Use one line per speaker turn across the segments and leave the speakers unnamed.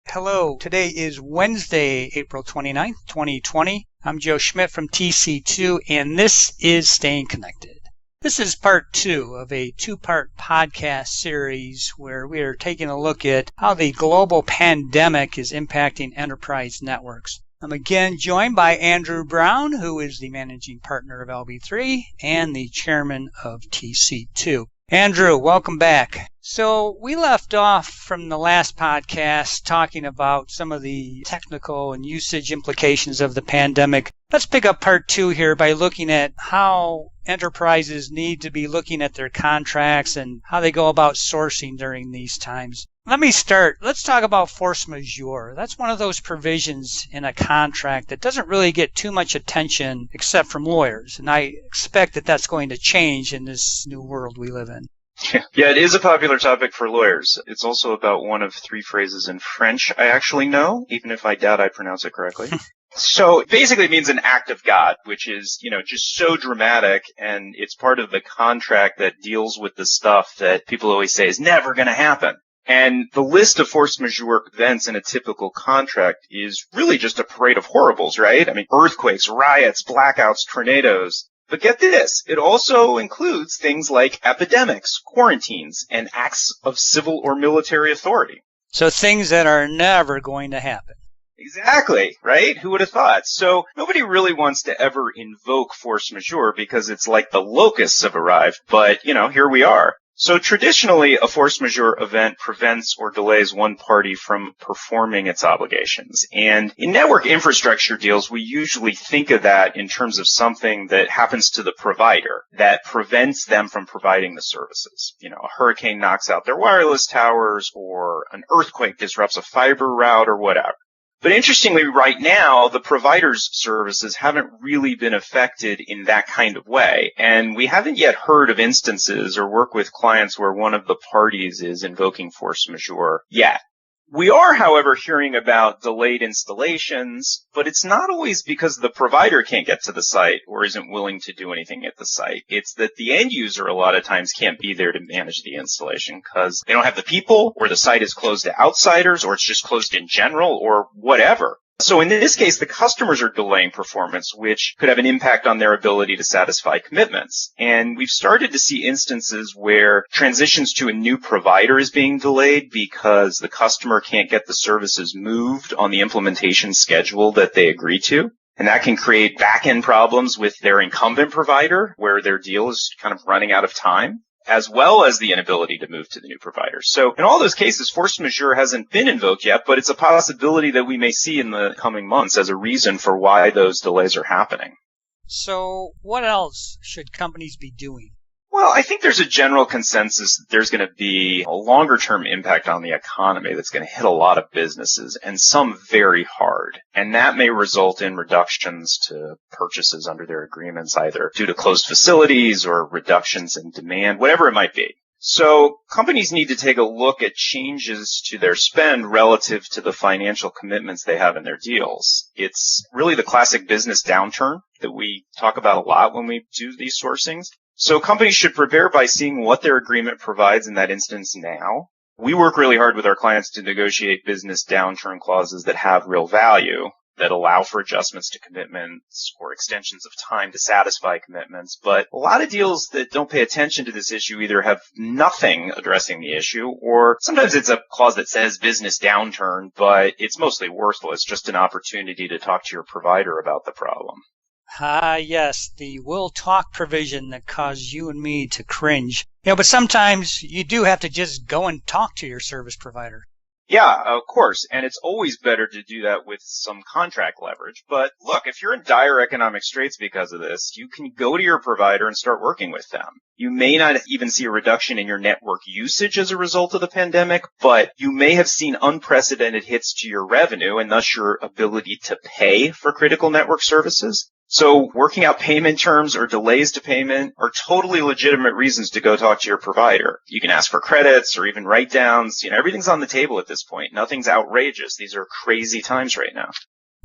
Hello, today is Wednesday, April 29th, 2020. I'm Joe Schmidt from TC2, and this is Staying Connected. This is part 2 of a 2-part podcast series where we are taking a look at how the global pandemic is impacting enterprise networks. I'm again joined by Andrew Brown, who is the managing partner of LB3 and the chairman of TC2. Andrew, welcome back. So we left off from the last podcast talking about some of the technical and usage implications of the pandemic. Let's pick up part 2 here by looking at how enterprises need to be looking at their contracts and how they go about sourcing during these times. Let me start. Let's talk about force majeure. That's one of those provisions in a contract that doesn't really get too much attention except from lawyers. And I expect that that's going to change in this new world we live in.
Yeah, it is a popular topic for lawyers. It's also about one of 3 phrases in French I actually know, even if I doubt I pronounce it correctly. So basically it means an act of God, which is, just so dramatic, and it's part of the contract that deals with the stuff that people always say is never going to happen. And the list of force majeure events in a typical contract is really just a parade of horribles, right? I mean, earthquakes, riots, blackouts, tornadoes. But get this, it also includes things like epidemics, quarantines, and acts of civil or military authority.
So things that are never going to happen.
Exactly, right? Who would have thought? So nobody really wants to ever invoke force majeure because it's like the locusts have arrived, but, here we are. So traditionally, a force majeure event prevents or delays one party from performing its obligations. And in network infrastructure deals, we usually think of that in terms of something that happens to the provider that prevents them from providing the services. A hurricane knocks out their wireless towers, or an earthquake disrupts a fiber route, or whatever. But interestingly, right now, the provider's services haven't really been affected in that kind of way. And we haven't yet heard of instances or work with clients where one of the parties is invoking force majeure yet. We are, however, hearing about delayed installations, but it's not always because the provider can't get to the site or isn't willing to do anything at the site. It's that the end user a lot of times can't be there to manage the installation because they don't have the people, or the site is closed to outsiders, or it's just closed in general, or whatever. So in this case, the customers are delaying performance, which could have an impact on their ability to satisfy commitments. And we've started to see instances where transitions to a new provider is being delayed because the customer can't get the services moved on the implementation schedule that they agree to. And that can create back-end problems with their incumbent provider, where their deal is kind of running out of time, as well as the inability to move to the new provider. So in all those cases, force majeure hasn't been invoked yet, but it's a possibility that we may see in the coming months as a reason for why those delays are happening.
So what else should companies be doing?
Well, I think there's a general consensus that there's going to be a longer-term impact on the economy that's going to hit a lot of businesses, and some very hard. And that may result in reductions to purchases under their agreements, either due to closed facilities or reductions in demand, whatever it might be. So companies need to take a look at changes to their spend relative to the financial commitments they have in their deals. It's really the classic business downturn that we talk about a lot when we do these sourcings. So companies should prepare by seeing what their agreement provides in that instance now. We work really hard with our clients to negotiate business downturn clauses that have real value, that allow for adjustments to commitments or extensions of time to satisfy commitments. But a lot of deals that don't pay attention to this issue either have nothing addressing the issue, or sometimes it's a clause that says business downturn, but it's mostly worthless, just an opportunity to talk to your provider about the problem.
Ah, yes, the will talk provision that caused you and me to cringe. But sometimes you do have to just go and talk to your service provider.
Yeah, of course. And it's always better to do that with some contract leverage. But look, if you're in dire economic straits because of this, you can go to your provider and start working with them. You may not even see a reduction in your network usage as a result of the pandemic, but you may have seen unprecedented hits to your revenue and thus your ability to pay for critical network services. So working out payment terms or delays to payment are totally legitimate reasons to go talk to your provider. You can ask for credits or even write-downs. Everything's on the table at this point. Nothing's outrageous. These are crazy times right now.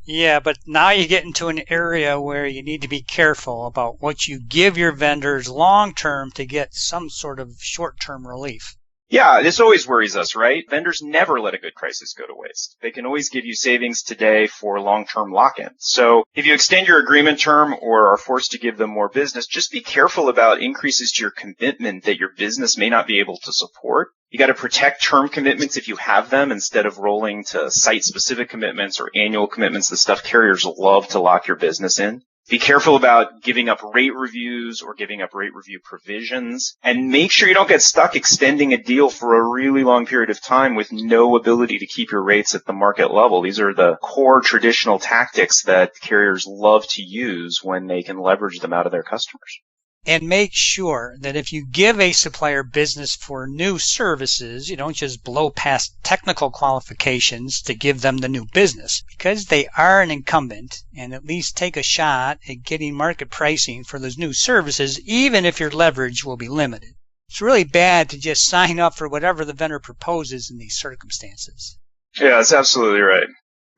Yeah, but now you get into an area where you need to be careful about what you give your vendors long-term to get some sort of short-term relief.
Yeah, this always worries us, right? Vendors never let a good crisis go to waste. They can always give you savings today for long-term lock-in. So if you extend your agreement term or are forced to give them more business, just be careful about increases to your commitment that your business may not be able to support. You got to protect term commitments if you have them instead of rolling to site-specific commitments or annual commitments, the stuff carriers love to lock your business in. Be careful about giving up rate reviews or giving up rate review provisions, and make sure you don't get stuck extending a deal for a really long period of time with no ability to keep your rates at the market level. These are the core traditional tactics that carriers love to use when they can leverage them out of their customers.
And make sure that if you give a supplier business for new services, you don't just blow past technical qualifications to give them the new business, because they are an incumbent, and at least take a shot at getting market pricing for those new services, even if your leverage will be limited. It's really bad to just sign up for whatever the vendor proposes in these circumstances.
Yeah, that's absolutely right.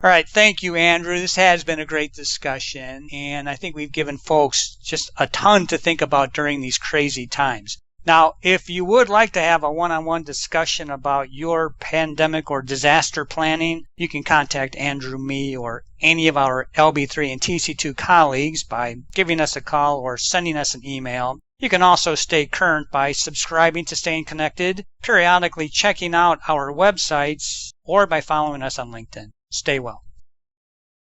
All right. Thank you, Andrew. This has been a great discussion, and I think we've given folks just a ton to think about during these crazy times. Now, if you would like to have a one-on-one discussion about your pandemic or disaster planning, you can contact Andrew, me, or any of our LB3 and TC2 colleagues by giving us a call or sending us an email. You can also stay current by subscribing to Staying Connected, periodically checking out our websites, or by following us on LinkedIn. Stay well.